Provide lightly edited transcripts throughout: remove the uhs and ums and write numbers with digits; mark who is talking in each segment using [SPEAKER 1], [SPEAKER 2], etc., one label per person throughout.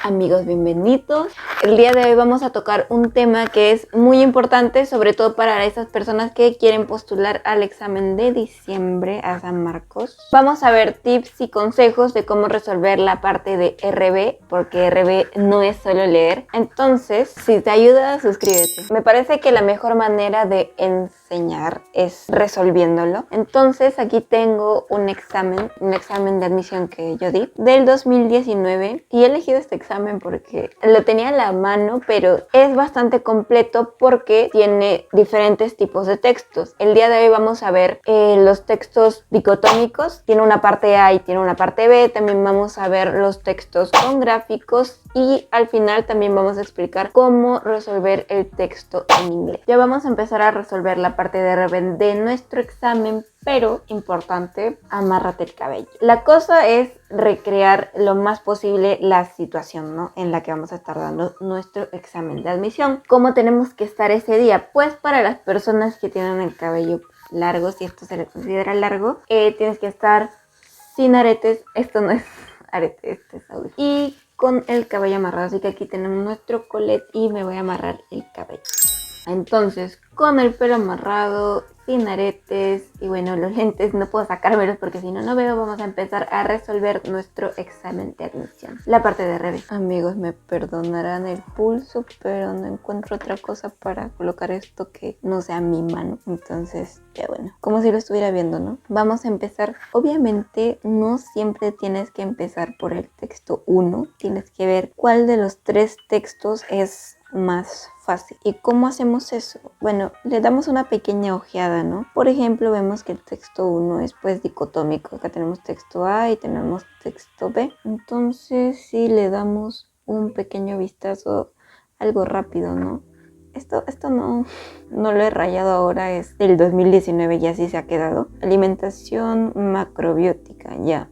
[SPEAKER 1] Amigos, bienvenidos. El día de hoy vamos a tocar un tema que es muy importante, sobre todo para esas personas que quieren postular al examen de diciembre a San Marcos. Vamos a ver tips y consejos de cómo resolver la parte de RB, porque RB no es solo leer. Entonces, si te ayuda, suscríbete. Me parece que la mejor manera de enseñar es resolviéndolo. Entonces, aquí tengo un examen de admisión que yo di del 2019 y he elegido este examen porque lo tenía a la mano, pero es bastante completo porque tiene diferentes tipos de textos. El día de hoy vamos a ver los textos dicotómicos, tiene una parte A y tiene una parte B. También vamos a ver los textos con gráficos y al final también vamos a explicar cómo resolver el texto en inglés. Ya vamos a empezar a resolver la parte de RB de nuestro examen, pero importante, amárrate el cabello. La cosa es recrear lo más posible la situación, ¿no?, en la que vamos a estar dando nuestro examen de admisión. ¿Cómo tenemos que estar ese día? Pues para las personas que tienen el cabello largo, si esto se le considera largo, tienes que estar sin aretes. Esto no es arete, este es audio. Y con el cabello amarrado, así que aquí tenemos nuestro colet y me voy a amarrar el cabello. Entonces, con el pelo amarrado, sin aretes y bueno, los lentes no puedo sacármelos porque si no, no veo. Vamos a empezar a resolver nuestro examen de admisión. La parte de RB. Amigos, me perdonarán el pulso, pero no encuentro otra cosa para colocar esto que no sea mi mano. Entonces, ya bueno, como si lo estuviera viendo, ¿no? Vamos a empezar. Obviamente, no siempre tienes que empezar por el texto 1. Tienes que ver cuál de los 3 textos es más fácil. ¿Y cómo hacemos eso? Bueno, le damos una pequeña ojeada, ¿no? Por ejemplo, vemos que el texto 1 es pues dicotómico. Acá tenemos texto A y tenemos texto B. Entonces, si le damos un pequeño vistazo, algo rápido, ¿no? Esto no lo he rayado ahora, es del 2019 y así se ha quedado. Alimentación macrobiótica, ya.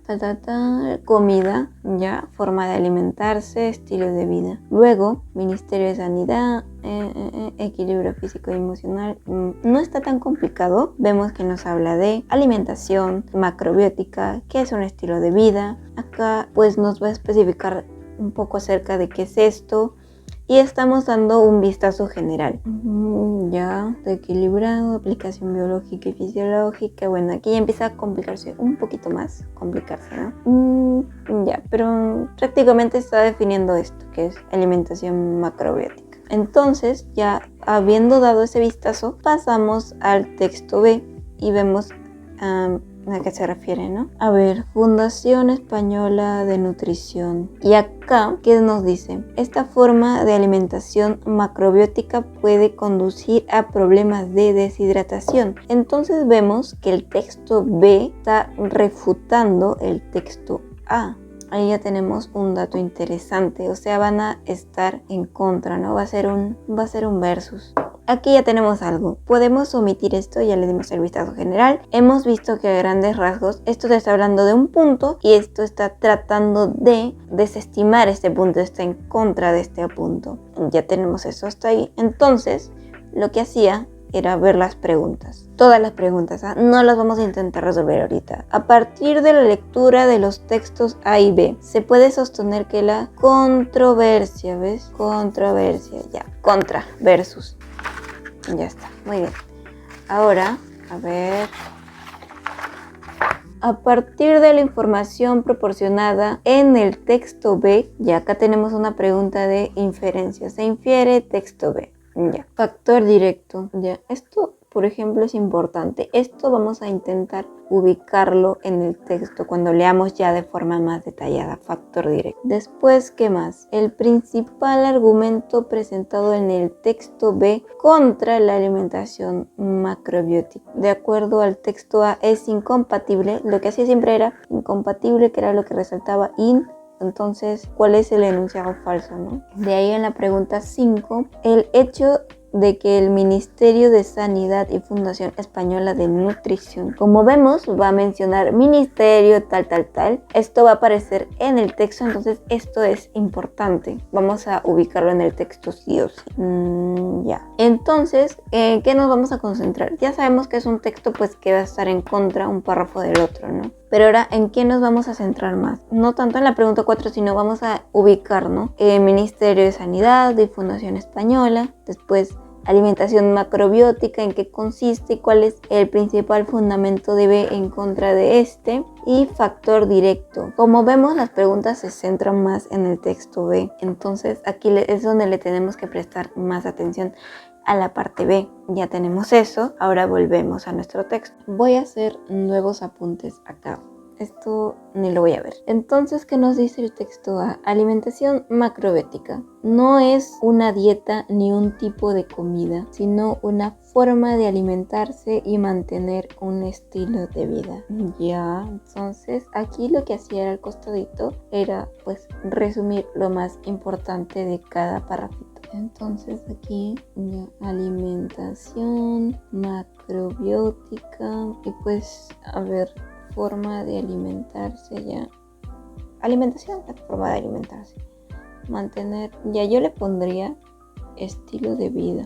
[SPEAKER 1] Comida, ya. Forma de alimentarse, estilo de vida. Luego, Ministerio de Sanidad, equilibrio físico y emocional. No está tan complicado. Vemos que nos habla de alimentación macrobiótica, que es un estilo de vida. Acá pues nos va a especificar un poco acerca de qué es esto. Y estamos dando un vistazo general. Ya, equilibrado, aplicación biológica y fisiológica. Bueno, aquí ya empieza a complicarse un poquito más. ¿No? Ya, pero prácticamente está definiendo esto, que es alimentación macrobiótica. Entonces, ya habiendo dado ese vistazo, pasamos al texto B y vemos a qué se refiere, ¿no? A ver, Fundación Española de Nutrición. Y acá, ¿qué nos dice? Esta forma de alimentación macrobiótica puede conducir a problemas de deshidratación. Entonces vemos que el texto B está refutando el texto A. Ahí ya tenemos un dato interesante, o sea, van a estar en contra, ¿no? Va a ser un versus. Aquí ya tenemos algo. Podemos omitir esto, ya le dimos el vistazo general. Hemos visto que a grandes rasgos esto te está hablando de un punto y esto está tratando de desestimar este punto, está en contra de este punto. Ya tenemos eso hasta ahí. Entonces, lo que hacía era ver las preguntas. Todas las preguntas, ¿ah? No las vamos a intentar resolver ahorita. A partir de la lectura de los textos A y B, se puede sostener que la controversia, ¿ves? Controversia, ya. Contra, versus. Ya está, muy bien. Ahora, a ver. A partir de la información proporcionada en el texto B, ya acá tenemos una pregunta de inferencia. Se infiere texto B. Ya. Factor directo. Ya. Esto, por ejemplo, es importante. Esto vamos a intentar ubicarlo en el texto cuando leamos ya de forma más detallada. Factor directo. Después, ¿qué más? El principal argumento presentado en el texto B contra la alimentación macrobiótica. De acuerdo al texto A, es incompatible. Lo que hacía siempre era incompatible, que era lo que resaltaba Entonces, ¿cuál es el enunciado falso, no? De ahí en la pregunta 5, el hecho de que el Ministerio de Sanidad y Fundación Española de Nutrición, como vemos, va a mencionar ministerio, tal. Esto va a aparecer en el texto, entonces esto es importante. Vamos a ubicarlo en el texto sí o sí. Ya. Entonces, ¿qué nos vamos a concentrar? Ya sabemos que es un texto pues que va a estar en contra un párrafo del otro, ¿no? Pero ahora, ¿en qué nos vamos a centrar más? No tanto en la pregunta 4, sino vamos a ubicar, ¿no? Ministerio de Sanidad y Fundación Española. Después, alimentación macrobiótica, en qué consiste y cuál es el principal fundamento de B en contra de este. Y factor directo. Como vemos, las preguntas se centran más en el texto B. Entonces, aquí es donde le tenemos que prestar más atención a la parte B. Ya tenemos eso, ahora volvemos a nuestro texto. Voy a hacer nuevos apuntes acá. Esto ni lo voy a ver. Entonces, ¿qué nos dice el texto A? Alimentación macrobiótica. No es una dieta ni un tipo de comida, sino una forma de alimentarse y mantener un estilo de vida. Ya, entonces aquí lo que hacía era al costadito era pues resumir lo más importante de cada párrafito. Entonces aquí ya, alimentación macrobiótica y pues a ver, forma de alimentarse ya. Alimentación, la forma de alimentarse. Mantener, ya yo le pondría estilo de vida.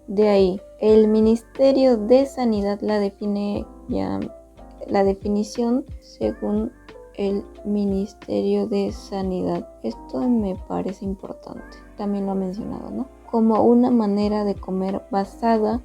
[SPEAKER 1] De ahí, el Ministerio de Sanidad la define ya, la definición según el Ministerio de Sanidad. Esto me parece importante. También lo ha mencionado, ¿no? Como una manera de comer basada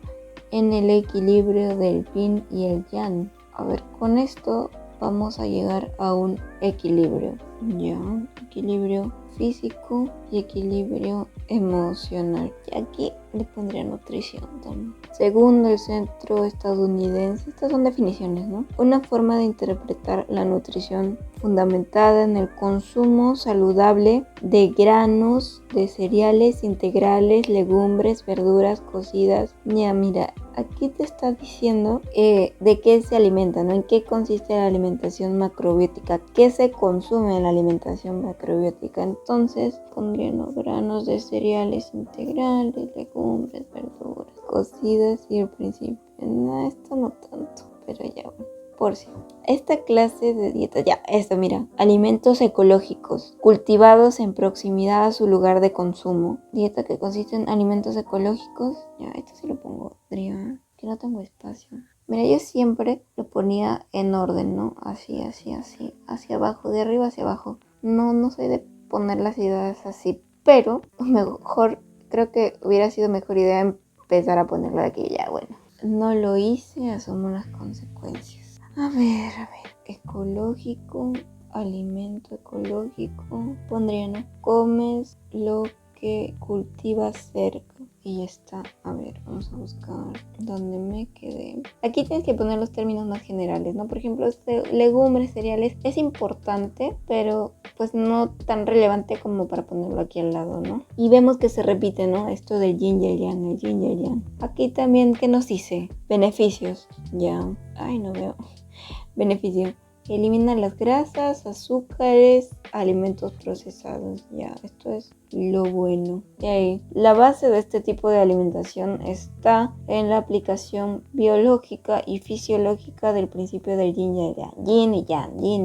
[SPEAKER 1] en el equilibrio del yin y el yang. A ver, con esto vamos a llegar a un equilibrio. Ya, equilibrio físico y equilibrio emocional. Y aquí le pondría nutrición también. Según el Centro Estadounidense, estas son definiciones, ¿no? Una forma de interpretar la nutrición fundamentada en el consumo saludable de granos, de cereales integrales, legumbres, verduras cocidas. Ya, mira, aquí te está diciendo de qué se alimenta, ¿no? En qué consiste la alimentación macrobiótica, qué se consume en la alimentación macrobiótica. Entonces pondría los granos de cereales integrales, legumbres, verduras cocidas y el principio. No, esto no tanto, pero ya bueno. Por si. Esta clase de dieta, ya, esto mira, alimentos ecológicos, cultivados en proximidad a su lugar de consumo. Dieta que consiste en alimentos ecológicos, ya, esto sí lo pongo, que no tengo espacio. Mira, yo siempre lo ponía en orden, ¿no? Así, hacia abajo, de arriba hacia abajo. No soy de poner las ideas así, pero mejor, creo que hubiera sido mejor idea empezar a ponerlo de aquí, ya, bueno. No lo hice, asumo las consecuencias. A ver, ecológico, alimento ecológico, pondría, ¿no? Comes lo que cultivas cerca. Y ya está. A ver, vamos a buscar dónde me quedé. Aquí tienes que poner los términos más generales, ¿no? Por ejemplo, legumbres, cereales, es importante, pero pues no tan relevante como para ponerlo aquí al lado, ¿no? Y vemos que se repite, ¿no? Esto del yin y el yang, el yin y el yang. Aquí también, ¿qué nos dice? Beneficios. Ya. Ay, no veo. Beneficio. Elimina las grasas, azúcares, alimentos procesados. Ya, esto es lo bueno. Y ahí, la base de este tipo de alimentación está en la aplicación biológica y fisiológica del principio del yin y yang. Yin y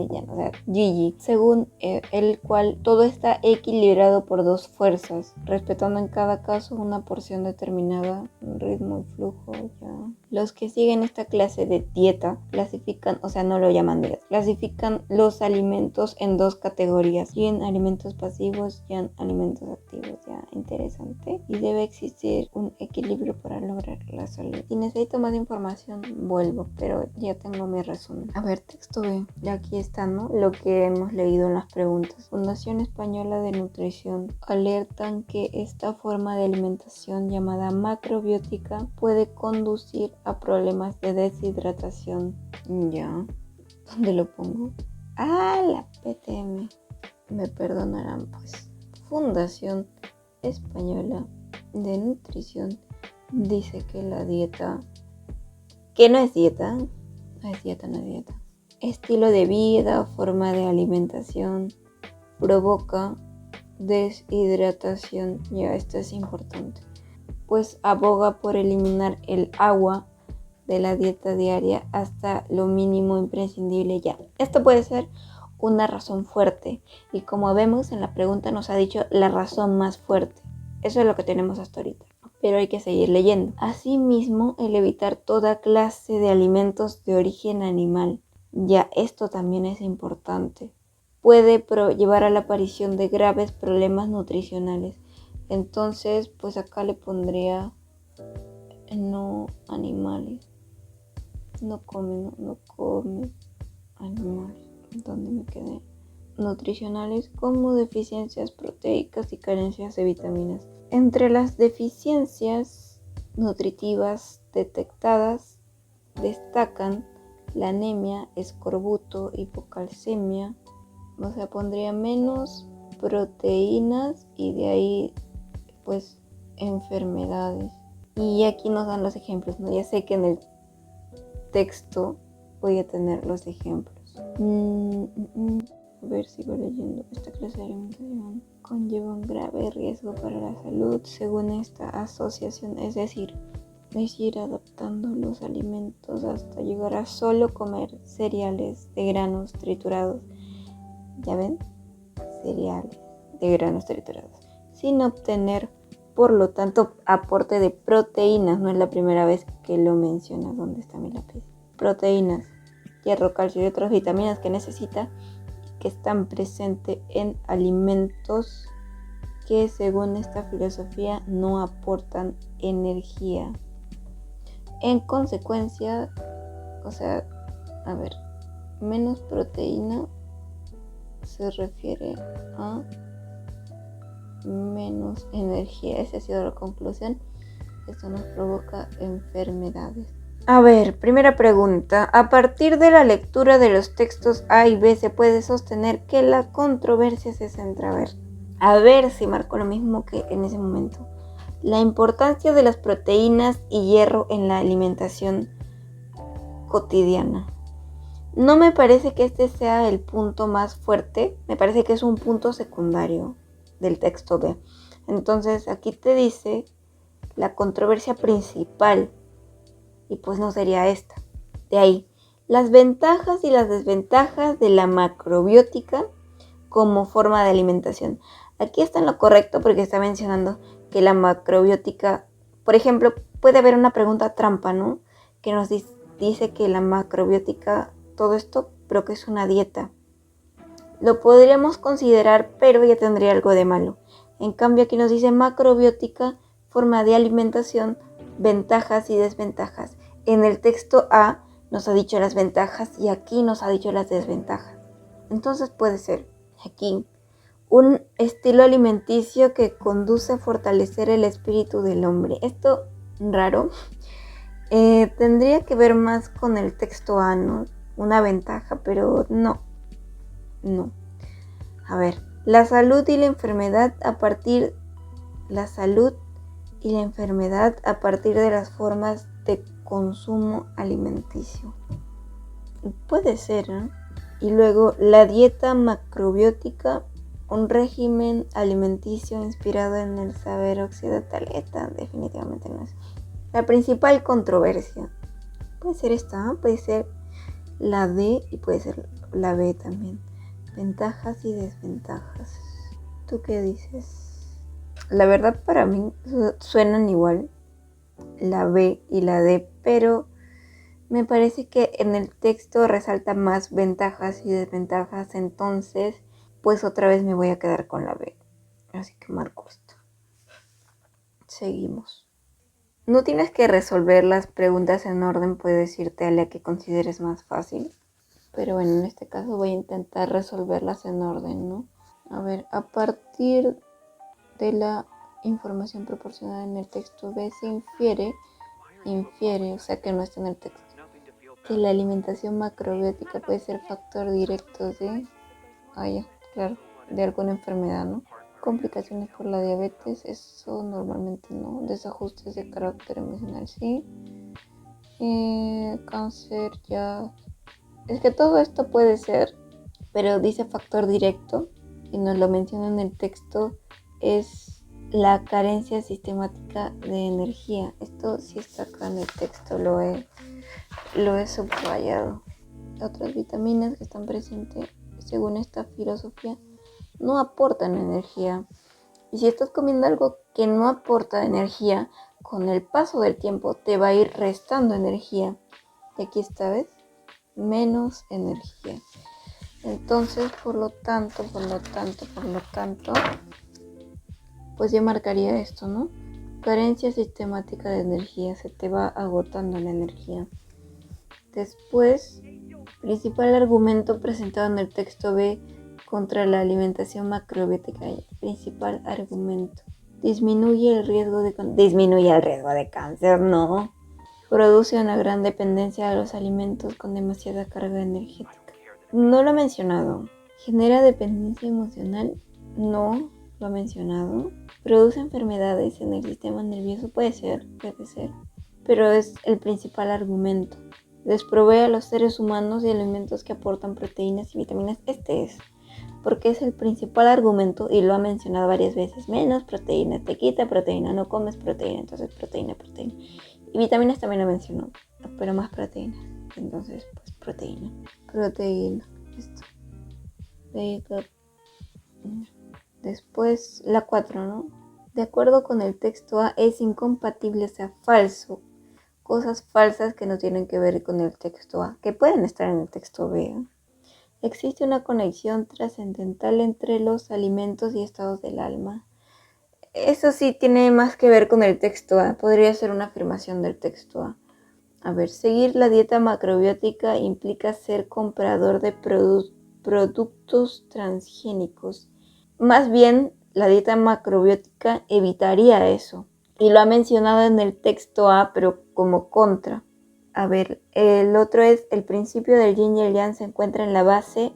[SPEAKER 1] yang, o sea, yi, según el cual todo está equilibrado por dos fuerzas, respetando en cada caso una porción determinada, un ritmo y flujo. Ya. Los que siguen esta clase de dieta clasifican, o sea, no lo llaman dieta, clasifican los alimentos en dos categorías: yin, alimentos pasivos, yang, alimentos activos. Ya, interesante. Y debe existir un equilibrio para lograr la salud. Si necesito más información, vuelvo, pero ya tengo mi resumen. A ver, texto B. Ya aquí está, ¿no? Lo que hemos leído en las preguntas. Fundación Española de Nutrición alertan que esta forma de alimentación llamada macrobiótica puede conducir a problemas de deshidratación. Ya. ¿Dónde lo pongo? Ah, la PTM. Me perdonarán, pues. Fundación Española de Nutrición dice que la dieta, que no es dieta, estilo de vida, forma de alimentación, provoca deshidratación. Ya, esto es importante, pues aboga por eliminar el agua de la dieta diaria hasta lo mínimo imprescindible. Ya, esto puede ser una razón fuerte, y como vemos en la pregunta nos ha dicho la razón más fuerte. Eso es lo que tenemos hasta ahorita, pero hay que seguir leyendo. Asimismo, el evitar toda clase de alimentos de origen animal. Ya, esto también es importante. Puede llevar a la aparición de graves problemas nutricionales. Entonces, pues acá le pondría no animales. No come, no come animales. ¿Dónde me quedé? Nutricionales como deficiencias proteicas y carencias de vitaminas. Entre las deficiencias nutritivas detectadas destacan la anemia, escorbuto, hipocalcemia, o sea, pondría menos proteínas y de ahí pues enfermedades. Y aquí nos dan los ejemplos, ¿no? Ya sé que en el texto voy a tener los ejemplos. A ver, sigo leyendo. Esta clase de alimentación conlleva un grave riesgo para la salud según esta asociación, es decir, ir adaptando los alimentos hasta llegar a solo comer cereales de granos triturados. ¿Ya ven? Cereales de granos triturados. Sin obtener, por lo tanto, aporte de proteínas. No es la primera vez que lo menciona. ¿Dónde está mi lápiz? Proteínas, hierro, calcio y otras vitaminas que necesita, que están presentes en alimentos que, según esta filosofía, no aportan energía. En consecuencia, o sea, a ver, menos proteína se refiere a menos energía. Esa ha sido la conclusión. Esto nos provoca enfermedades. A ver, primera pregunta. A partir de la lectura de los textos A y B se puede sostener que la controversia se centra a ver si marcó lo mismo que en ese momento. La importancia de las proteínas y hierro en la alimentación cotidiana. No me parece que este sea el punto más fuerte, me parece que es un punto secundario del texto B. Entonces aquí te dice la controversia principal y pues no sería esta. De ahí, las ventajas y las desventajas de la macrobiótica como forma de alimentación. Aquí está en lo correcto porque está mencionando que la macrobiótica, por ejemplo, puede haber una pregunta trampa, ¿no? Que nos dice que la macrobiótica, todo esto, pero que es una dieta. Lo podríamos considerar, pero ya tendría algo de malo. En cambio, aquí nos dice macrobiótica, forma de alimentación, ventajas y desventajas. En el texto A nos ha dicho las ventajas y aquí nos ha dicho las desventajas. Entonces puede ser aquí un estilo alimenticio que conduce a fortalecer el espíritu del hombre. Esto raro. Tendría que ver más con el texto A, ¿no? Una ventaja, pero no. A ver, la salud y la enfermedad a partir de las formas de consumo alimenticio. Puede ser, ¿no? Y luego la dieta macrobiótica, un régimen alimenticio inspirado en el saber occidental. Esta definitivamente no es. La principal controversia puede ser esta, puede ser la D y puede ser la B también. Ventajas y desventajas. ¿Tú qué dices? La verdad para mí suenan igual, la B y la D, pero me parece que en el texto resalta más ventajas y desventajas, entonces pues otra vez me voy a quedar con la B. Así que marco esto. Seguimos. No tienes que resolver las preguntas en orden, puedes irte a la que consideres más fácil. Pero bueno, en este caso voy a intentar resolverlas en orden, ¿no? A ver, a partir de la información proporcionada en el texto B se infiere, o sea que no está en el texto, que la alimentación macrobiótica puede ser factor directo de, de alguna enfermedad, ¿no? Complicaciones por la diabetes, eso normalmente no. Desajustes de carácter emocional, sí. Cáncer, ya. Es que todo esto puede ser, pero dice factor directo y nos lo menciona en el texto, es la carencia sistemática de energía. Esto sí está acá en el texto, lo he subrayado. Otras vitaminas que están presentes, según esta filosofía, no aportan energía. Y si estás comiendo algo que no aporta energía, con el paso del tiempo te va a ir restando energía. Y aquí está, ¿ves? menos energía. Entonces, por lo tanto, pues yo marcaría esto, ¿no? Carencia sistemática de energía, se te va agotando la energía. Después, principal argumento presentado en el texto B contra la alimentación macrobiótica. Principal argumento. Disminuye el riesgo de cáncer, no. Produce una gran dependencia de los alimentos con demasiada carga energética. No lo ha mencionado. ¿Genera dependencia emocional? No lo ha mencionado. ¿Produce enfermedades en el sistema nervioso? Puede ser. Pero es el principal argumento. Desprovee a los seres humanos de alimentos que aportan proteínas y vitaminas. Este es. Porque es el principal argumento y lo ha mencionado varias veces. Menos proteína, te quita proteína, no comes proteína, entonces proteína. Y vitaminas también lo mencionó, pero más proteína. Entonces, pues proteína. Esto. Después, la 4, ¿no? De acuerdo con el texto A, es incompatible, o sea, falso. Cosas falsas que no tienen que ver con el texto A, que pueden estar en el texto B, ¿eh? Existe una conexión trascendental entre los alimentos y estados del alma. Eso sí tiene más que ver con el texto A. Podría ser una afirmación del texto A. A ver, seguir la dieta macrobiótica implica ser comprador de productos transgénicos. Más bien, la dieta macrobiótica evitaría eso. Y lo ha mencionado en el texto A, pero como contra. A ver, el otro es el principio del yin y el yang se encuentra en la base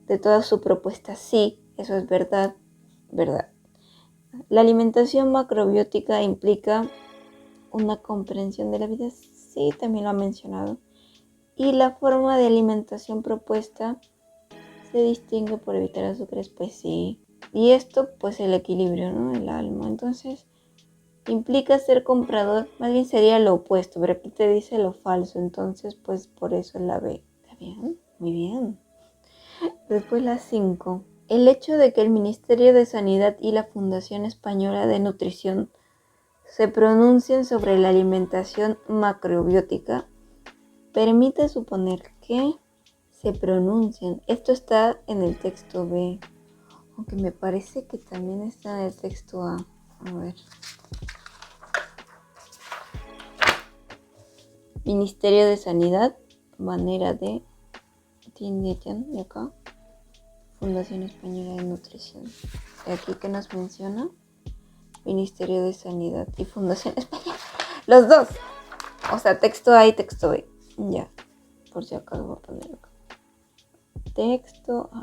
[SPEAKER 1] de toda su propuesta. Sí, eso es verdad. La alimentación macrobiótica implica una comprensión de la vida. Sí, también lo ha mencionado. Y la forma de alimentación propuesta se distingue por evitar azúcares, pues sí. Y esto, pues el equilibrio, ¿no? El alma. Entonces, implica ser comprador, más bien sería lo opuesto, pero aquí te dice lo falso, entonces pues por eso la B. ¿Está bien? Muy bien. Después la 5. El hecho de que el Ministerio de Sanidad y la Fundación Española de Nutrición se pronuncien sobre la alimentación macrobiótica permite suponer que se pronuncian. Esto está en el texto B, aunque me parece que también está en el texto A. A ver. Ministerio de Sanidad, manera de y acá, Fundación Española de Nutrición. Aquí que nos menciona Ministerio de Sanidad y Fundación Española. Los dos. O sea, texto A y texto B. Ya. Por si acaso voy a poner acá. Texto A.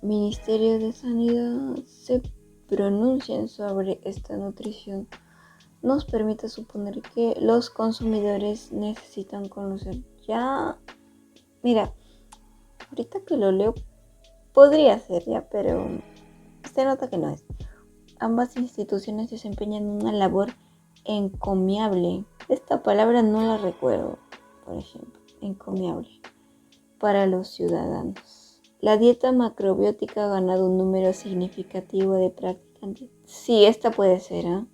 [SPEAKER 1] Ministerio de Sanidad se pronuncian sobre esta nutrición. Nos permite suponer que los consumidores necesitan conocer. Ya. Mira. Ahorita que lo leo, podría ser ya, pero se nota que no es. Ambas instituciones desempeñan una labor encomiable. Esta palabra no la recuerdo, por ejemplo, encomiable, para los ciudadanos. La dieta macrobiótica ha ganado un número significativo de practicantes. Sí, esta puede ser, ¿eh?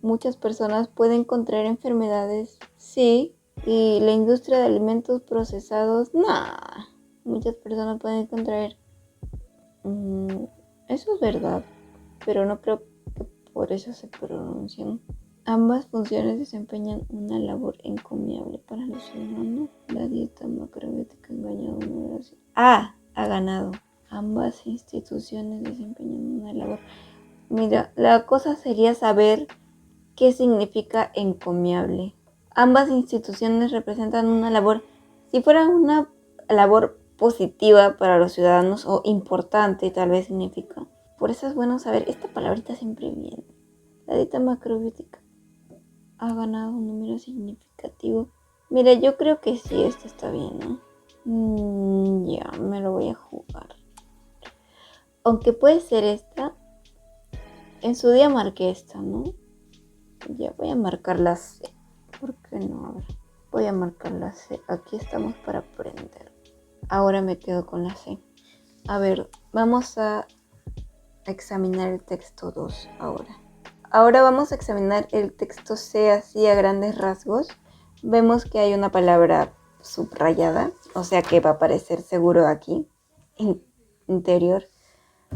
[SPEAKER 1] Muchas personas pueden contraer enfermedades, sí, y la industria de alimentos procesados, nah. Muchas personas pueden contraer. Eso es verdad, pero no creo que por eso se pronuncian. Ambas funciones desempeñan una labor encomiable para los ciudadanos. La dieta macrobiótica ha ganado ha ganado. Ambas instituciones desempeñan una labor. Mira, la cosa sería saber qué significa encomiable. Ambas instituciones representan una labor. Si fuera una labor positiva para los ciudadanos o importante, tal vez significa. Por eso es bueno saber, esta palabrita siempre viene. La dieta macrobiótica ha ganado un número significativo. Mira, yo creo que sí, esto está bien, ¿no? Ya, me lo voy a jugar. Aunque puede ser esta. En su día marqué esta, ¿no? Ya voy a marcar la C. ¿Por qué no? A ver, voy a marcar la C. Aquí estamos para aprender. Ahora me quedo con la C. A ver, vamos a examinar el texto 2 ahora. Ahora vamos a examinar el texto C así a grandes rasgos. Vemos que hay una palabra subrayada O sea que va a aparecer seguro aquí, interior.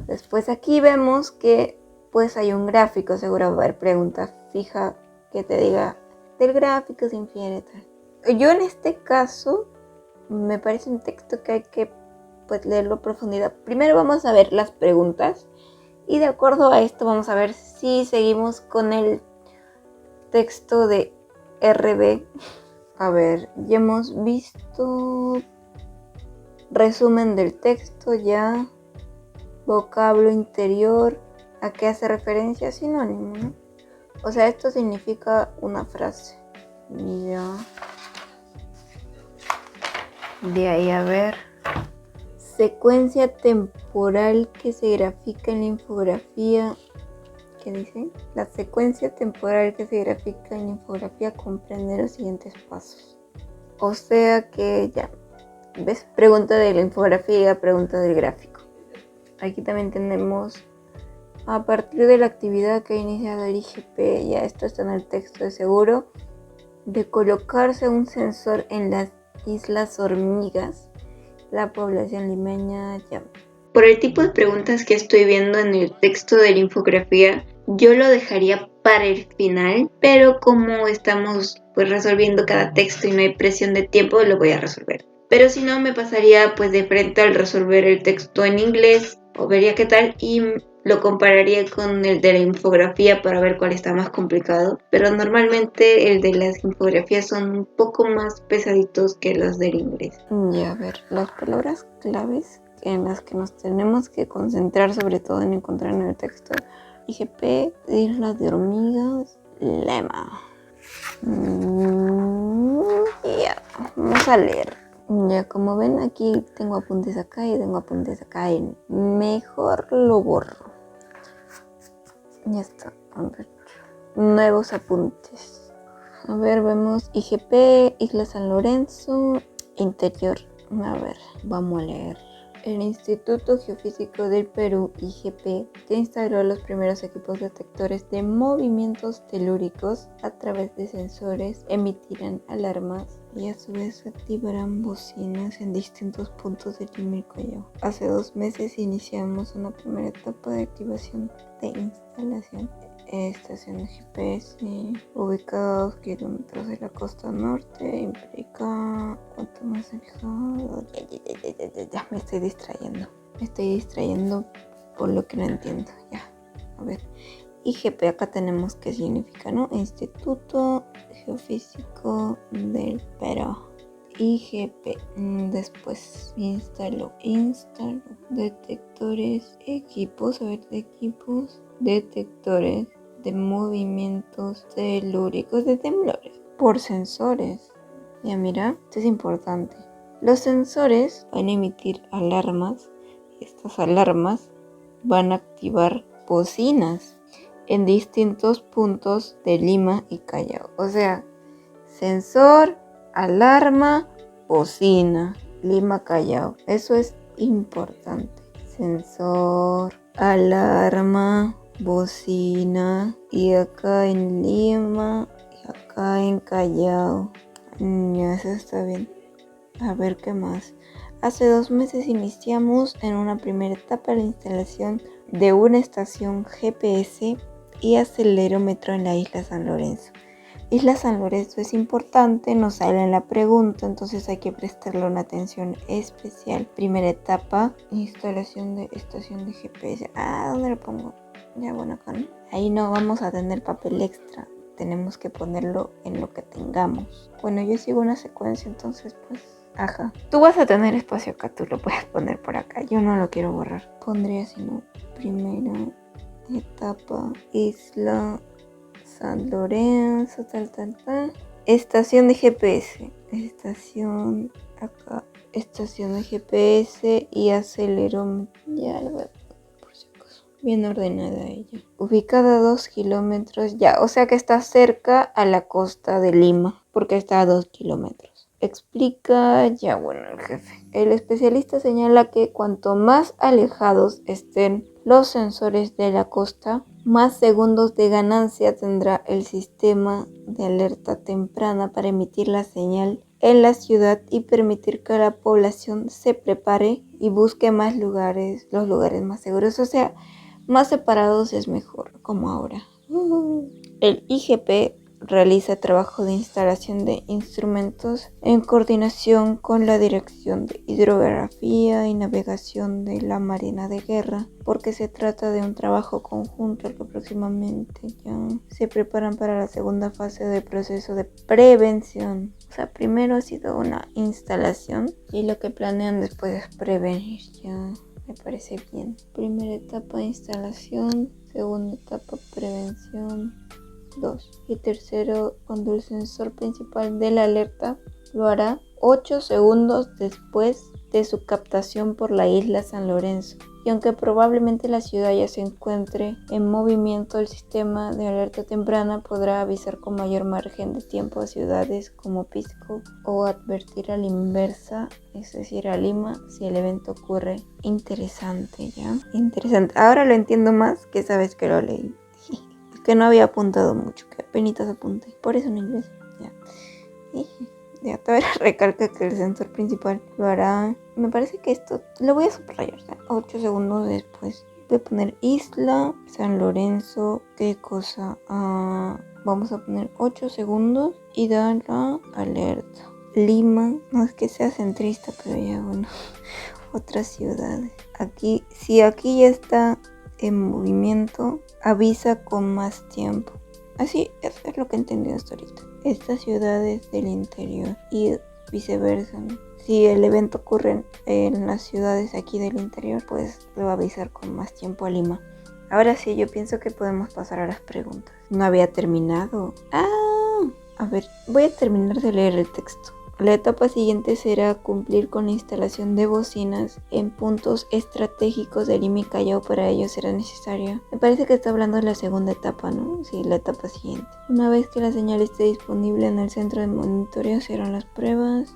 [SPEAKER 1] Después aquí vemos que pues hay un gráfico, seguro va a haber pregunta fija que te diga del gráfico se infiere tal. Yo en este caso me parece un texto que hay que pues leerlo a profundidad. Primero vamos a ver las preguntas y de acuerdo a esto vamos a ver si seguimos con el texto de RB. A ver, ya hemos visto resumen del texto ya, vocablo interior, ¿a qué hace referencia? Sinónimo, ¿no? O sea, esto significa una frase. Ya. De ahí a ver. Secuencia temporal que se grafica en la infografía. ¿Qué dice? La secuencia temporal que se grafica en la infografía comprende los siguientes pasos. O sea que ya. ¿Ves? Pregunta de la infografía, pregunta del gráfico. Aquí también tenemos a partir de la actividad que ha iniciado el IGP, ya esto está en el texto de seguro, de colocarse un sensor en las Islas Hormigas, la población limeña ya. Por el tipo de preguntas que estoy viendo en el texto de la infografía, yo lo dejaría para el final, pero como estamos pues resolviendo cada texto y no hay presión de tiempo, lo voy a resolver. Pero si no, me pasaría pues de frente al resolver el texto en inglés, o vería qué tal y lo compararía con el de la infografía para ver cuál está más complicado. Pero normalmente el de las infografías son un poco más pesaditos que los del inglés. Ya, a ver, las palabras claves en las que nos tenemos que concentrar, sobre todo en encontrar en el texto. IGP, Islas de Hormigas, lema. Ya, vamos a leer. Ya, como ven, aquí tengo apuntes acá y tengo apuntes acá. Y mejor lo borro. Ya está. A ver. Nuevos apuntes. A ver, vemos IGP, Isla San Lorenzo, interior. A ver, vamos a leer. El Instituto Geofísico del Perú, IGP, ya instaló los primeros equipos detectores de movimientos telúricos. A través de sensores emitirán alarmas y a su vez activarán bocinas en distintos puntos del Lima y Callao. Hace 2 meses iniciamos una primera etapa de activación de instalación. Estación de GPS ubicada a 2 kilómetros de la costa norte, implica cuanto más alejado. Ya me estoy distrayendo por lo que no entiendo. Ya, a ver, IGP acá tenemos qué significa, ¿no? Instituto Geofísico del Perú. IGP, después instaló detectores, equipos, a ver, detectores de movimientos telúricos de temblores por sensores. Ya mira, esto es importante. Los sensores van a emitir alarmas y estas alarmas van a activar bocinas en distintos puntos de Lima y Callao. O sea, sensor, alarma, bocina, Lima, Callao. Eso es importante. Sensor, alarma, bocina, y acá en Lima y acá en Callao. Ya, eso está bien. A ver qué más. Hace 2 meses iniciamos en una primera etapa la instalación de una estación GPS y acelerómetro en la isla San Lorenzo. Isla San Lorenzo es importante, nos sale en la pregunta, entonces hay que prestarle una atención especial. Primera etapa, instalación de estación de GPS. ¿Dónde lo pongo? Ya, bueno, acá no. Ahí no vamos a tener papel extra, tenemos que ponerlo en lo que tengamos. Bueno, yo sigo una secuencia, entonces pues, ajá. Tú vas a tener espacio acá, tú lo puedes poner por acá, yo no lo quiero borrar. Pondría así, ¿no? Primera etapa, Isla San Lorenzo, tal. Estación de GPS. Estación acá. Estación de GPS y acelerómetro. Ya lo voy a poner por si acaso. Bien ordenada ella. Ubicada a 2 kilómetros. Ya, o sea que está cerca a la costa de Lima. Porque está a 2 kilómetros. Explica, ya bueno, el jefe. El especialista señala que cuanto más alejados estén los sensores de la costa, más segundos de ganancia tendrá el sistema de alerta temprana para emitir la señal en la ciudad y permitir que la población se prepare y busque más lugares, los lugares más seguros. O sea, más separados es mejor, como ahora. El IGP realiza trabajo de instalación de instrumentos en coordinación con la Dirección de Hidrografía y Navegación de la Marina de Guerra, porque se trata de un trabajo conjunto al que próximamente ya se preparan para la segunda fase del proceso de prevención. O sea, primero ha sido una instalación y lo que planean después es prevenir. Ya me parece bien. Primera etapa instalación, segunda etapa prevención. 2. Y tercero, cuando el sensor principal de la alerta lo hará 8 segundos después de su captación por la isla San Lorenzo. Y aunque probablemente la ciudad ya se encuentre en movimiento, el sistema de alerta temprana podrá avisar con mayor margen de tiempo a ciudades como Pisco o advertir a la inversa, es decir, a Lima, si el evento ocurre. Interesante, ¿ya? Interesante. Ahora lo entiendo más que sabes que lo leí. Que no había apuntado mucho, que apenas apunté. Por eso en inglés. Ya. Ya, todavía recalca que el sensor principal lo hará. Me parece que esto lo voy a subrayar. 8 segundos después. Voy a poner Isla San Lorenzo. ¿Qué cosa? Vamos a poner 8 segundos y dar la alerta. Lima. No es que sea centrista, pero ya bueno. Otras ciudades. Aquí, si aquí ya está en movimiento, avisa con más tiempo. Así es lo que he entendido hasta ahorita. Estas ciudades del interior y viceversa, ¿no? Si el evento ocurre en las ciudades aquí del interior, pues le va a avisar con más tiempo a Lima. Ahora sí, yo pienso que podemos pasar a las preguntas. No había terminado. A ver, voy a terminar de leer el texto. La etapa siguiente será cumplir con la instalación de bocinas en puntos estratégicos de Lima y Callao. Para ello será necesaria. Me parece que está hablando de la segunda etapa, ¿no? Sí, la etapa siguiente. Una vez que la señal esté disponible en el centro de monitoreo, se harán las pruebas.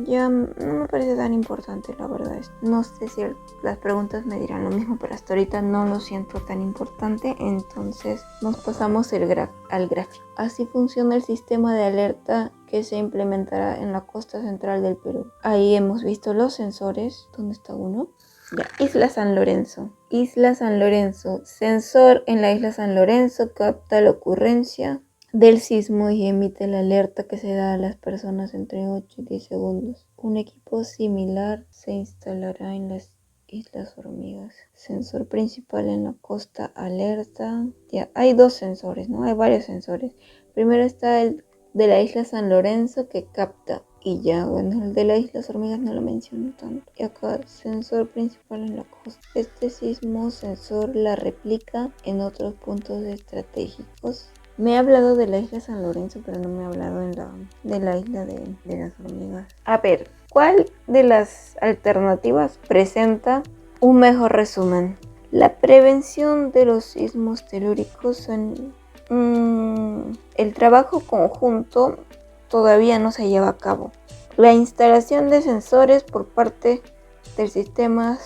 [SPEAKER 1] Ya no me parece tan importante, la verdad. No sé si las preguntas me dirán lo mismo, pero hasta ahorita no lo siento tan importante. Entonces nos pasamos al gráfico. Así funciona el sistema de alerta que se implementará en la costa central del Perú. Ahí hemos visto los sensores. ¿Dónde está uno? Ya, Isla San Lorenzo. Isla San Lorenzo. Sensor en la Isla San Lorenzo capta la ocurrencia del sismo y emite la alerta que se da a las personas entre 8 y 10 segundos. Un equipo similar se instalará en las Islas Hormigas. Sensor principal en la costa, alerta. Ya, hay dos sensores, ¿no? Hay varios sensores. Primero está el de la Isla San Lorenzo que capta. Y ya, bueno, el de las Islas Hormigas no lo menciono tanto. Y acá, sensor principal en la costa. Este sismo sensor la replica en otros puntos estratégicos. Me he hablado de la Isla San Lorenzo, pero no me he hablado de la Isla de las Hormigas. A ver, ¿cuál de las alternativas presenta un mejor resumen? La prevención de los sismos telúricos el trabajo conjunto todavía no se lleva a cabo. La instalación de sensores por parte del sistema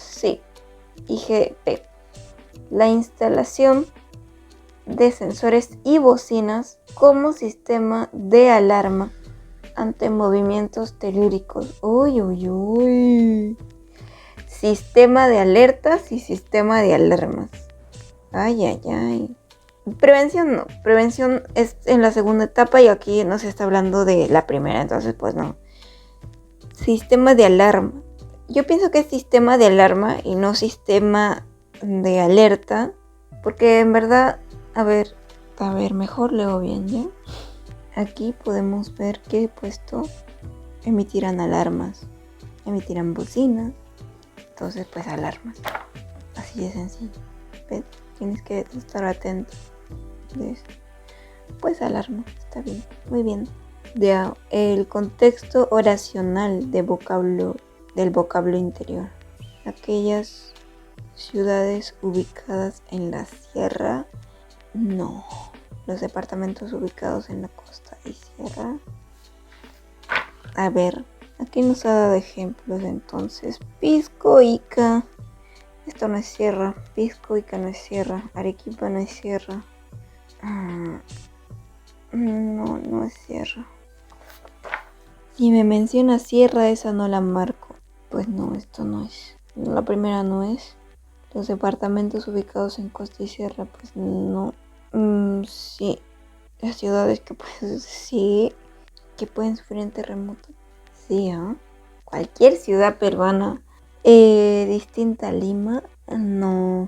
[SPEAKER 1] IGP. La instalación de sensores y bocinas como sistema de alarma ante movimientos telúricos. Uy. Sistema de alertas y sistema de alarmas. Ay. Prevención no. Prevención es en la segunda etapa y aquí no se está hablando de la primera, entonces pues no. Sistema de alarma. Yo pienso que es sistema de alarma y no sistema de alerta, porque en verdad, a ver, mejor leo bien, ¿ya? Aquí podemos ver que he puesto emitirán alarmas, emitirán bocinas, entonces pues alarmas. Así de sencillo. ¿Ves? Tienes que estar atento de esto. Pues alarma, está bien, muy bien. Ya, el contexto oracional del vocablo interior. Aquellas ciudades ubicadas en la sierra, no. Los departamentos ubicados en la costa y sierra. A ver, aquí nos ha dado ejemplos entonces. Pisco, Ica. Esto no es sierra. Pisco, Ica no es sierra. Arequipa no es sierra. No es sierra. Y me menciona sierra, esa no la marco. Pues no, esto no es. La primera no es. Los departamentos ubicados en costa y sierra, pues no. Sí. Las ciudades que pues sí. Que pueden sufrir un terremoto. Sí, ¿ah? Cualquier ciudad peruana distinta a Lima, no.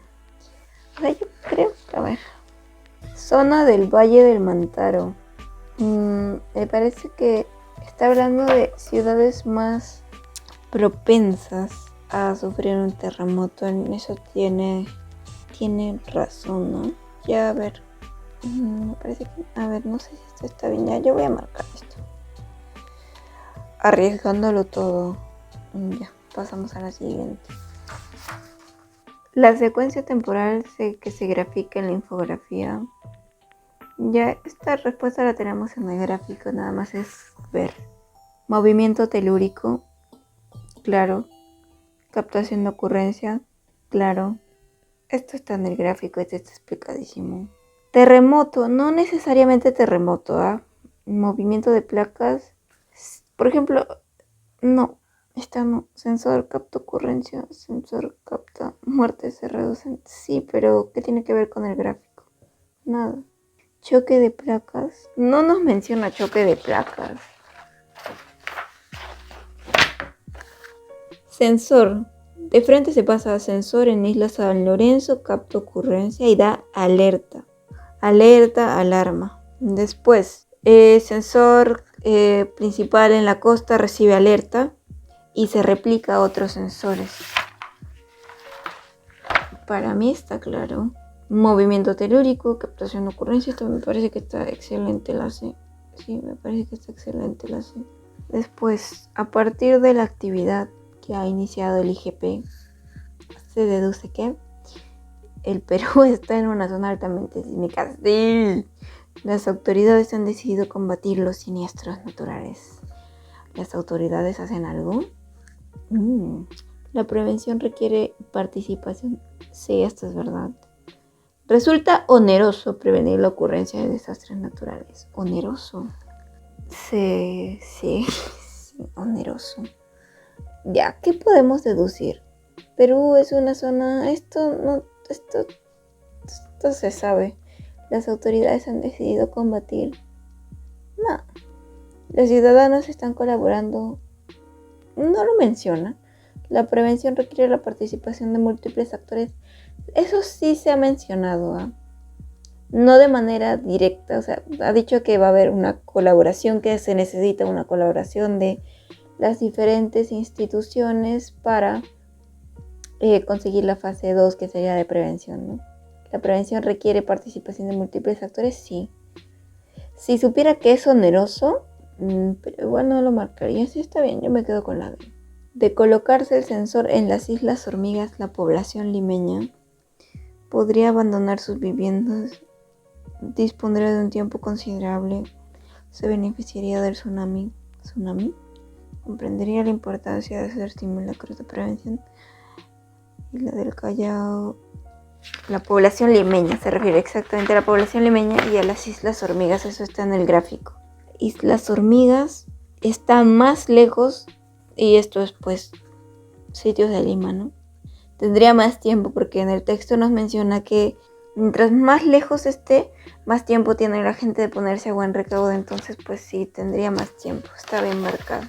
[SPEAKER 1] O sea, yo creo, a ver. Zona del Valle del Mantaro. Me parece que está hablando de ciudades más propensas a sufrir un terremoto. En eso tiene razón, ¿no? Ya, a ver. Me parece que, a ver, no sé si esto está bien. Ya, yo voy a marcar esto. Arriesgándolo todo. Ya, pasamos a la siguiente. La secuencia temporal que se grafica en la infografía. Ya, esta respuesta la tenemos en el gráfico, nada más es ver. Movimiento telúrico, claro. Captación de ocurrencia, claro. Esto está en el gráfico, esto está explicadísimo. Terremoto, no necesariamente terremoto, ¿ah? Movimiento de placas, por ejemplo, no. Esta no. Sensor capta ocurrencia, sensor capta muertes, se reducen. Sí, pero ¿qué tiene que ver con el gráfico? Nada. Choque de placas. No nos menciona choque de placas. Sensor. De frente se pasa a sensor en Isla San Lorenzo, capta ocurrencia y da alerta. Alerta, alarma. Después, sensor principal en la costa recibe alerta y se replica a otros sensores. Para mí está claro. Movimiento telúrico, captación de ocurrencia. Esto me parece que está excelente la C. Sí, me parece que está excelente la C. Después, a partir de la actividad que ha iniciado el IGP, se deduce que el Perú está en una zona altamente sísmica. Sí. Las autoridades han decidido combatir los siniestros naturales. ¿Las autoridades hacen algo? La prevención requiere participación. Sí, esto es verdad. Resulta oneroso prevenir la ocurrencia de desastres naturales. Oneroso. Sí, oneroso. Ya, ¿qué podemos deducir? Perú es una zona... Esto se sabe. Las autoridades han decidido combatir. No. Los ciudadanos están colaborando. No lo menciona. La prevención requiere la participación de múltiples actores. Eso sí se ha mencionado, ¿eh? No de manera directa. O sea, ha dicho que va a haber una colaboración, que se necesita una colaboración de las diferentes instituciones para conseguir la fase 2, que sería de prevención, ¿no? La prevención requiere participación de múltiples actores, sí. Si supiera que es oneroso, pero igual no lo marcaría. Sí, está bien, yo me quedo con la D. De colocarse el sensor en las Islas Hormigas, la población limeña podría abandonar sus viviendas, dispondría de un tiempo considerable, se beneficiaría del tsunami. ¿Tsunami? Comprendería la importancia de hacer simulacros de prevención. Y la del Callao, la población limeña, se refiere exactamente a la población limeña y a las Islas Hormigas, eso está en el gráfico. Islas Hormigas está más lejos, y esto es pues sitios de Lima, ¿no? Tendría más tiempo porque en el texto nos menciona que mientras más lejos esté, más tiempo tiene la gente de ponerse a buen recaudo, entonces pues sí, tendría más tiempo, está bien marcado.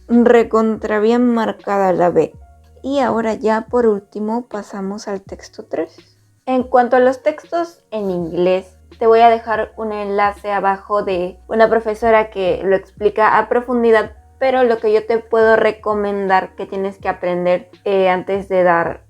[SPEAKER 1] Recontra bien marcada la B. Y ahora ya por último pasamos al texto 3. En cuanto a los textos en inglés, te voy a dejar un enlace abajo de una profesora que lo explica a profundidad, pero lo que yo te puedo recomendar que tienes que aprender antes de dar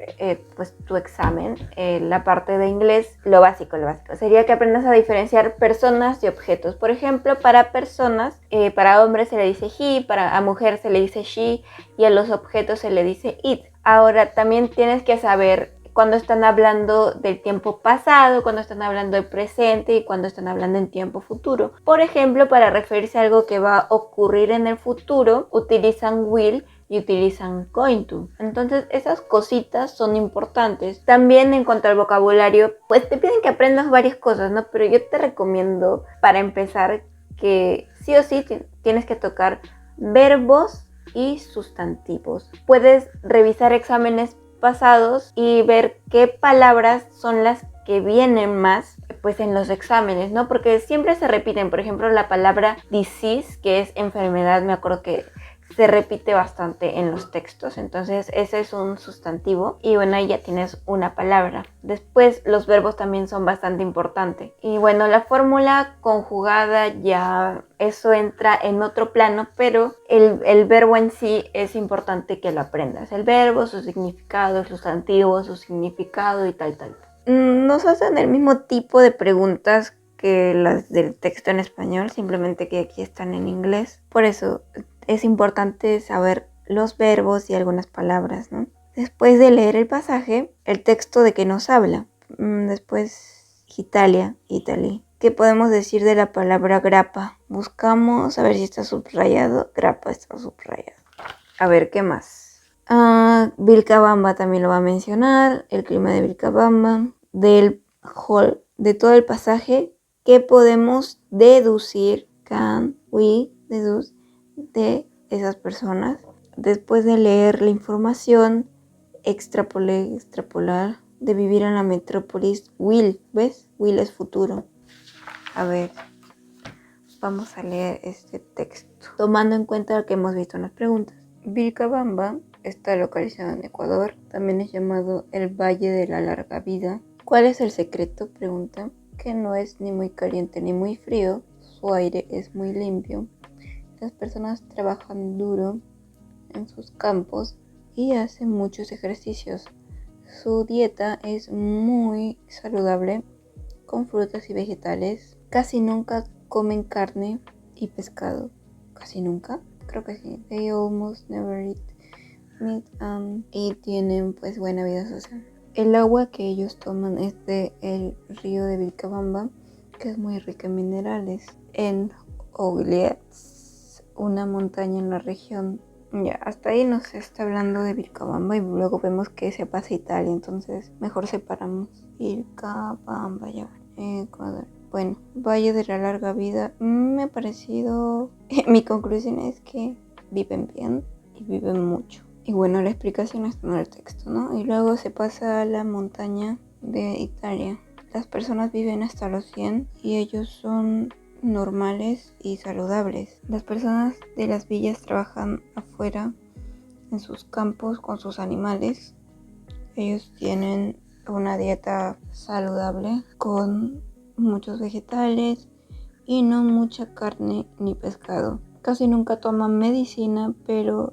[SPEAKER 1] pues tu examen, la parte de inglés, lo básico, sería que aprendas a diferenciar personas y objetos. Por ejemplo, para personas, para hombres se le dice he, a mujer se le dice she y a los objetos se le dice it. Ahora también tienes que saber cuando están hablando del tiempo pasado, cuando están hablando del presente y cuando están hablando en tiempo futuro. Por ejemplo, para referirse a algo que va a ocurrir en el futuro, utilizan will y utilizan going to. Entonces, esas cositas son importantes. También en cuanto al vocabulario, pues te piden que aprendas varias cosas, ¿no? Pero yo te recomiendo, para empezar, que sí o sí tienes que tocar verbos y sustantivos. Puedes revisar exámenes pasados y ver qué palabras son las que vienen más pues en los exámenes, ¿no? Porque siempre se repiten. Por ejemplo, la palabra disease, que es enfermedad, me acuerdo que se repite bastante en los textos. Entonces ese es un sustantivo y bueno, ahí ya tienes una palabra. Después los verbos también son bastante importantes. Y bueno, la fórmula conjugada ya eso entra en otro plano, pero el verbo en sí es importante que lo aprendas. El verbo, su significado, el sustantivo, su significado y tal. Nos hacen el mismo tipo de preguntas que las del texto en español, simplemente que aquí están en inglés. Por eso es importante saber los verbos y algunas palabras, ¿no? Después de leer el pasaje, el texto de que nos habla. Después, Italy. ¿Qué podemos decir de la palabra grappa? Buscamos a ver si está subrayado. Grappa está subrayado. A ver, ¿qué más? Vilcabamba también lo va a mencionar. El clima de Vilcabamba. De todo el pasaje, ¿qué podemos deducir? Can we deduce de esas personas? Después de leer la información, extrapolar, de vivir en la metrópolis, will, ¿ves? Will es futuro. A ver, vamos a leer este texto, tomando en cuenta lo que hemos visto en las preguntas. Vilcabamba está localizado en Ecuador, también es llamado el Valle de la Larga Vida. ¿Cuál es el secreto? Pregunta. Que no es ni muy caliente ni muy frío, su aire es muy limpio. Las personas trabajan duro en sus campos y hacen muchos ejercicios. Su dieta es muy saludable, con frutas y vegetales. Casi nunca comen carne y pescado. ¿Casi nunca? Creo que sí. They almost never eat meat y tienen pues buena vida social. El agua que ellos toman es del río de Vilcabamba, que es muy rica en minerales. En Ougliets, una montaña en la región. Ya, hasta ahí nos está hablando de Vilcabamba y luego vemos que se pasa a Italia, entonces mejor separamos. Vilcabamba, ya. Ecuador. Bueno, Valle de la Larga Vida. Me ha parecido... Mi conclusión es que viven bien y viven mucho. Y bueno, la explicación está en el texto, ¿no? Y luego se pasa a la montaña de Italia. Las personas viven hasta los 100 y ellos son normales y saludables. Las personas de las villas trabajan afuera en sus campos con sus animales. Ellos tienen una dieta saludable con muchos vegetales y no mucha carne ni pescado. Casi nunca toman medicina, pero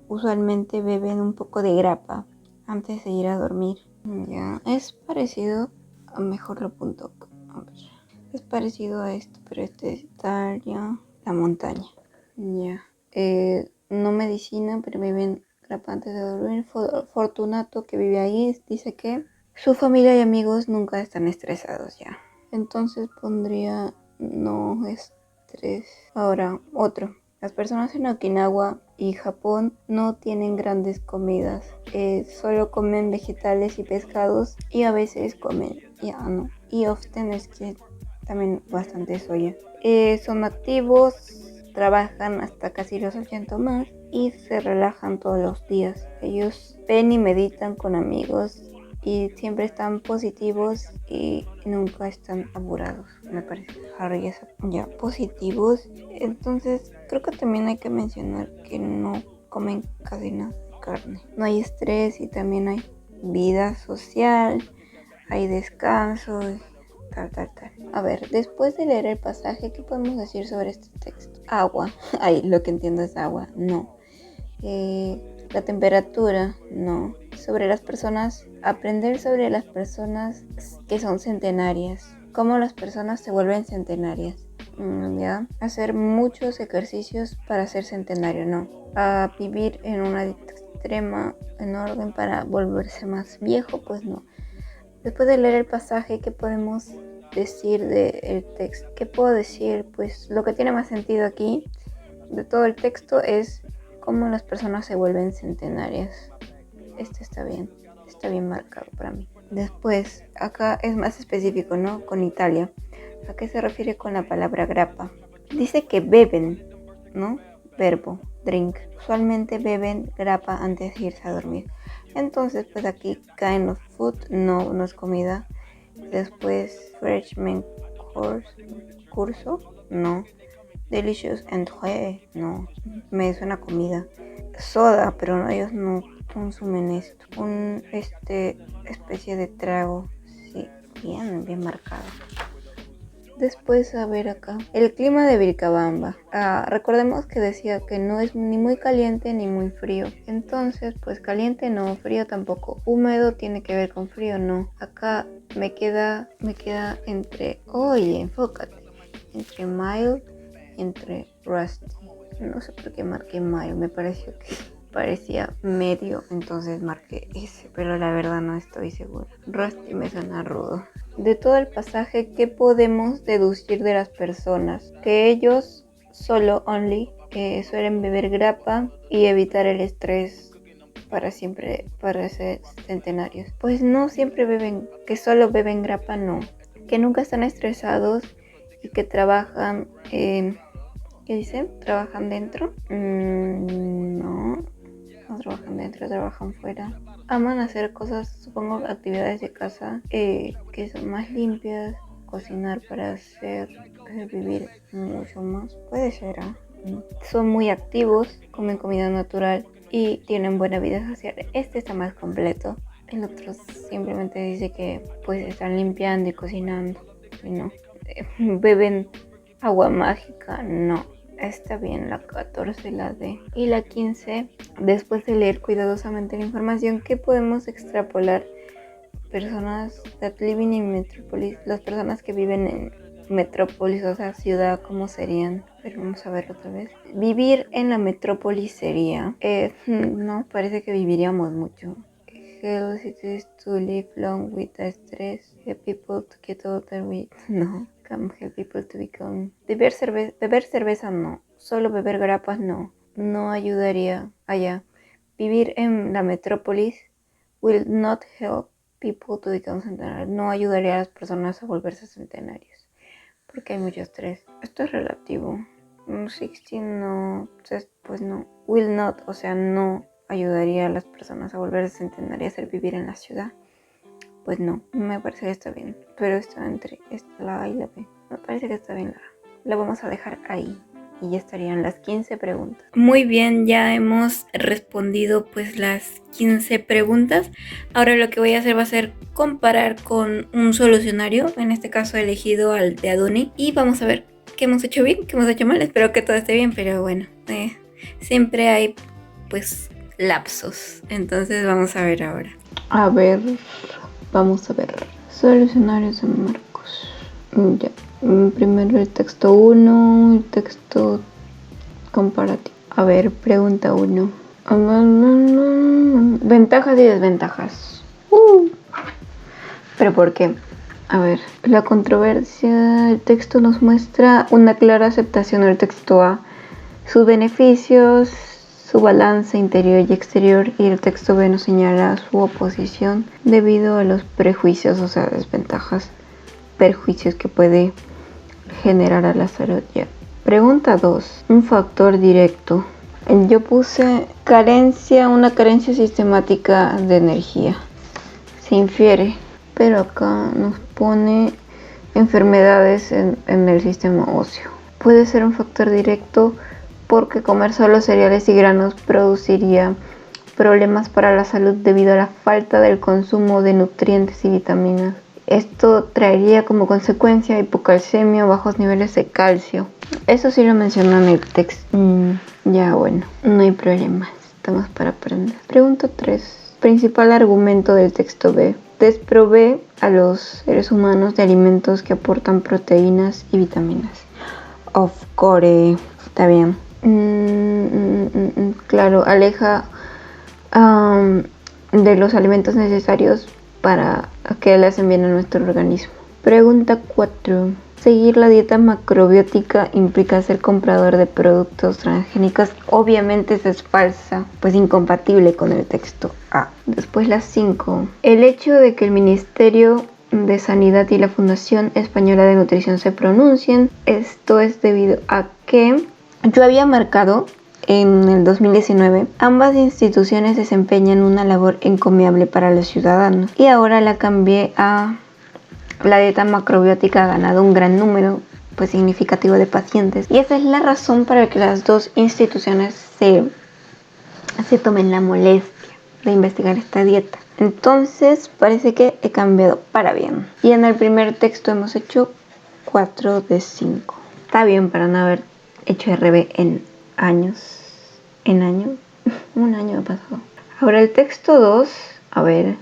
[SPEAKER 1] usualmente beben un poco de grappa antes de ir a dormir. Ya, es parecido, mejor lo apunto. A ver. Es parecido a esto, pero este es Italia, la montaña. Ya. No medicina, pero beben grappa antes de dormir. Fortunato, que vive ahí, dice que su familia y amigos nunca están estresados ya. Entonces pondría no estrés. Ahora, otro. Las personas en Okinawa y Japón no tienen grandes comidas. Solo comen vegetales y pescados y a veces comen, y often es que también bastante soya. Son activos, trabajan hasta casi los 80 más y se relajan todos los días. Ellos ven y meditan con amigos y siempre están positivos y nunca están apurados, me parece. Ya, positivos. Entonces creo que también hay que mencionar que no comen casi nada de carne. No hay estrés y también hay vida social, hay descanso, tal. A ver, después de leer el pasaje, ¿qué podemos decir sobre este texto? Agua. Lo que entiendo es agua. No. La temperatura, no. Sobre las personas, aprender sobre las personas que son centenarias. Cómo las personas se vuelven centenarias. ¿Ya? Hacer muchos ejercicios para ser centenario, no. A vivir en una dieta extrema, en orden para volverse más viejo, pues no. Después de leer el pasaje, ¿qué podemos decir del texto? ¿Qué puedo decir? Pues lo que tiene más sentido aquí de todo el texto es cómo las personas se vuelven centenarias. Este está bien. está bien marcado para mí. Después, acá es más específico, ¿no? Con Italia. ¿A qué se refiere con la palabra grappa? Dice que beben, ¿no? Verbo, drink. Usualmente beben grappa antes de irse a dormir. Entonces, pues aquí kind of food, no es comida. Después, freshman curso, no. Delicious entrée, no. Me suena a comida. Soda, pero no, ellos no consumen esto. Especie de trago, sí, bien marcado. Después, a ver acá, el clima de Vilcabamba. Recordemos que decía que no es ni muy caliente ni muy frío. Entonces, pues caliente no, frío tampoco. Húmedo tiene que ver con frío, no. Acá me queda entre, oye, enfócate, entre mild y entre rusty. No sé por qué marqué mild, me pareció que parecía medio, entonces marqué ese, pero la verdad no estoy segura. Rusty me suena rudo. De todo el pasaje, ¿qué podemos deducir de las personas? Que ellos only suelen beber grappa y evitar el estrés para ser centenarios. Pues no siempre beben, que solo beben grappa, no. Que nunca están estresados y que trabajan, ¿qué dicen? ¿Trabajan dentro? No trabajan dentro, trabajan fuera. Aman hacer cosas, supongo, actividades de casa que son más limpias, cocinar para hacer vivir mucho más. Puede ser, Son muy activos, comen comida natural y tienen buena vida social. Este está más completo. El otro simplemente dice que pues están limpiando y cocinando. Y no. Beben agua mágica, no. Está bien la 14, la D. Y la 15, después de leer cuidadosamente la información, ¿qué podemos extrapolar? Personas that living in metropolis, las personas que viven en metrópolis, o sea, ciudad, ¿cómo serían? Pero vamos a verlo otra vez. Vivir en la metrópolis sería, no, parece que viviríamos mucho. Help cities to live long with the stress, help people to get older with, no. Help people to become. Beber cerveza no. Solo beber grapas no. No ayudaría allá. Vivir en la metrópolis will not help people to become centenarios. No ayudaría a las personas a volverse centenarios. Porque hay mucho estrés. Esto es relativo. 16 no. Pues no. Will not, o sea, no ayudaría a las personas a volverse centenarias al vivir en la ciudad. Pues no, me parece que está bien. Pero está entre la A y la B. Me parece que está bien la vamos a dejar ahí. Y ya estarían las 15 preguntas. Muy bien, ya hemos respondido pues las 15 preguntas. Ahora lo que voy a hacer va a ser comparar con un solucionario. En este caso he elegido al de Adoni. Y vamos a ver qué hemos hecho bien, qué hemos hecho mal. Espero que todo esté bien, pero bueno, siempre hay pues lapsos. Entonces vamos a ver ahora. Vamos a ver. Solucionario San Marcos. Ya. Primero el texto 1, el texto comparativo. A ver, pregunta 1. Ventajas y desventajas. ¿Pero por qué? A ver, la controversia. El texto nos muestra una clara aceptación del texto A, sus beneficios, su balance interior y exterior, y el texto B nos señala su oposición debido a los prejuicios, o sea, desventajas, perjuicios que puede generar a la salud. Ya. Pregunta 2. Un factor directo. Yo puse una carencia sistemática de energía. Se infiere, pero acá nos pone enfermedades en el sistema óseo. Puede ser un factor directo porque comer solo cereales y granos produciría problemas para la salud debido a la falta del consumo de nutrientes y vitaminas. Esto traería como consecuencia hipocalcemia o bajos niveles de calcio. Eso sí lo menciona en el texto. Ya bueno, no hay problema. Estamos para aprender. Pregunta 3. Principal argumento del texto B. Desprovee a los seres humanos de alimentos que aportan proteínas y vitaminas. Of course. Está bien. Claro, aleja de los alimentos necesarios para que le hacen bien a nuestro organismo. Pregunta 4. Seguir la dieta macrobiótica implica ser comprador de productos transgénicos. Obviamente esa es falsa, pues incompatible con el texto A. Después la 5. El hecho de que el Ministerio de Sanidad y la Fundación Española de Nutrición se pronuncien, esto es debido a que yo había marcado en el 2019, ambas instituciones desempeñan una labor encomiable para los ciudadanos, y ahora la cambié a la dieta macrobiótica ha ganado un gran número pues significativo de pacientes, y esa es la razón para que las dos instituciones se tomen la molestia de investigar esta dieta. Entonces parece que he cambiado para bien, y en el primer texto hemos hecho 4 de 5. Está bien para no haber hecho RB en años. Un año ha pasado. Ahora el texto 2, a ver.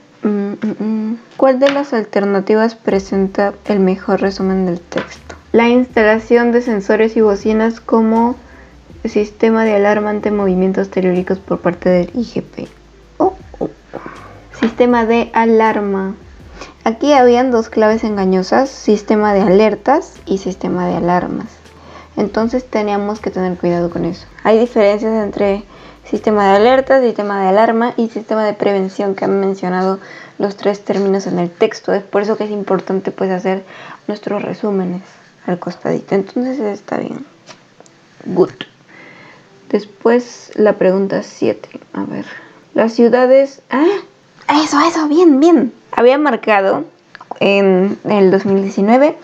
[SPEAKER 1] ¿Cuál de las alternativas presenta el mejor resumen del texto? La instalación de sensores y bocinas como sistema de alarma ante movimientos telúricos por parte del IGP. Sistema de alarma. Aquí habían dos claves engañosas: sistema de alertas y sistema de alarmas. Entonces teníamos que tener cuidado con eso. Hay diferencias entre sistema de alerta, sistema de alarma y sistema de prevención, que han mencionado los tres términos en el texto. Es por eso que es importante pues hacer nuestros resúmenes al costadito. Entonces está bien. Good. Después la pregunta 7. A ver. Las ciudades... Eso, bien. Había marcado en el 2019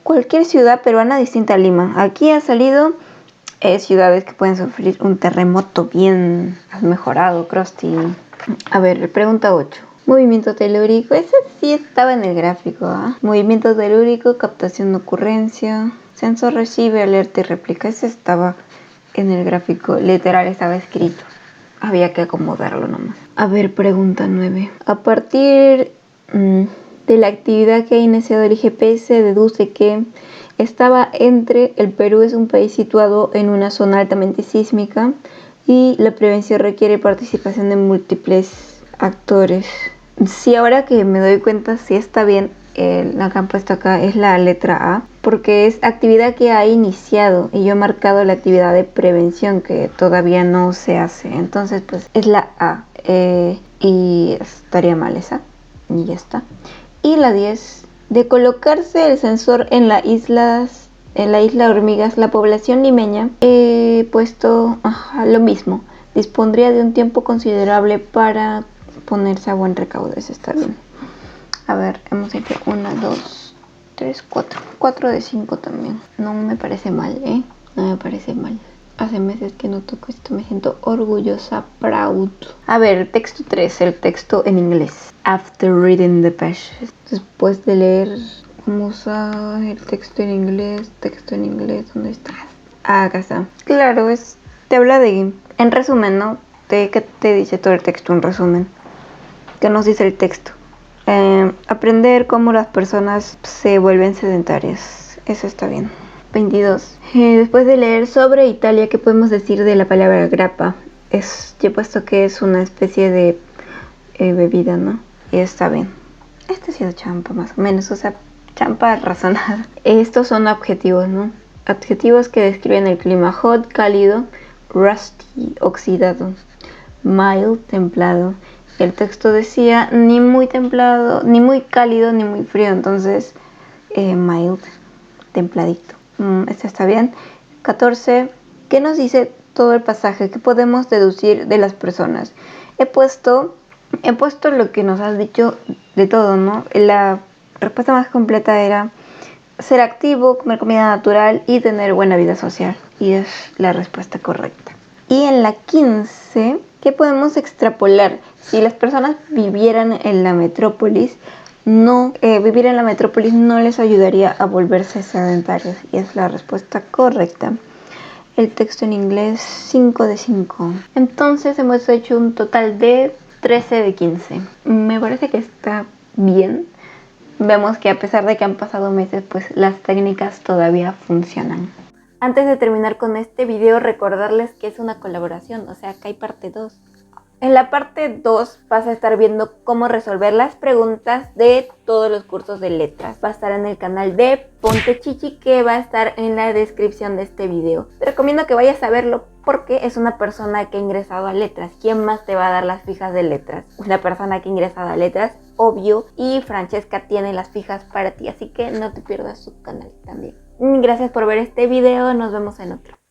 [SPEAKER 1] cualquier ciudad peruana distinta a Lima. Aquí ha salido ciudades que pueden sufrir un terremoto. Bien, has mejorado, Krusty. A ver, pregunta 8. Movimiento telúrico. Ese sí estaba en el gráfico. Movimiento telúrico, captación de ocurrencia. Sensor recibe, alerta y réplica. Ese estaba en el gráfico. Literal estaba escrito. Había que acomodarlo nomás. A ver, pregunta 9. A partir de la actividad que ha iniciado el IGP, se deduce que el Perú es un país situado en una zona altamente sísmica y la prevención requiere participación de múltiples actores. Sí, ahora que me doy cuenta, sí está bien, la que han puesto acá es la letra A, porque es actividad que ha iniciado, y yo he marcado la actividad de prevención que todavía no se hace. Entonces pues es la A, y estaría mal esa, y ya está. Y la 10. De colocarse el sensor en la isla Hormigas, la población limeña, he puesto lo mismo. Dispondría de un tiempo considerable para ponerse a buen recaudo. Eso está bien. A ver, hemos hecho 1, 2, 3, 4. 4 de 5 también. No me parece mal, No me parece mal. Hace meses que no toco esto, me siento orgullosa, proud. A ver, texto 3, el texto en inglés. After reading the pages. Después de leer, vamos a el texto en inglés. ¿Dónde está? Acá está. Claro, te habla de, en resumen, ¿no? ¿Qué te dice todo el texto en resumen? ¿Qué nos dice el texto? Aprender cómo las personas se vuelven sedentarias. Eso está bien. 22. Después de leer sobre Italia, ¿qué podemos decir de la palabra grappa? Yo he puesto que es una especie de bebida, ¿no? Y está bien. Este ha sido champa más o menos, o sea, champa razonada. Estos son adjetivos, ¿no? Adjetivos que describen el clima: hot, cálido; rusty, oxidado; mild, templado. El texto decía ni muy templado, ni muy cálido, ni muy frío. Entonces, mild, templadito. Este está bien. 14. ¿Qué nos dice todo el pasaje? ¿Qué podemos deducir de las personas? He puesto lo que nos has dicho de todo, ¿no? La respuesta más completa era ser activo, comer comida natural y tener buena vida social. Y es la respuesta correcta. Y en la 15, ¿qué podemos extrapolar? Si las personas vivieran en la metrópolis, vivir en la metrópolis no les ayudaría a volverse sedentarios. Y es la respuesta correcta. El texto en inglés, 5 de 5. Entonces hemos hecho un total de 13 de 15. Me parece que está bien. Vemos que a pesar de que han pasado meses, pues las técnicas todavía funcionan. Antes de terminar con este video, recordarles que es una colaboración, o sea, que hay parte 2. En la parte 2 vas a estar viendo cómo resolver las preguntas de todos los cursos de letras. Va a estar en el canal de Ponte Chichi, que va a estar en la descripción de este video. Te recomiendo que vayas a verlo porque es una persona que ha ingresado a letras. ¿Quién más te va a dar las fijas de letras? Una persona que ha ingresado a letras, obvio, y Francesca tiene las fijas para ti, así que no te pierdas su canal también. Gracias por ver este video, nos vemos en otro.